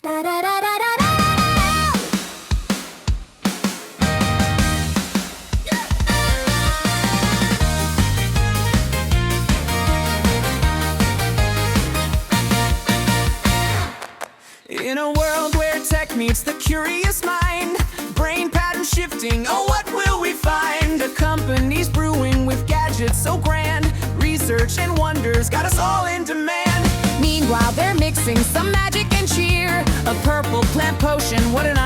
In a world where tech meets the curious mind, brain pattern shifting, oh what will we find? A company's brewing with gadgets so grand, research and wonders got us all in demand. Meanwhile they're mixing some magic and cheer, a purple plant potion, what an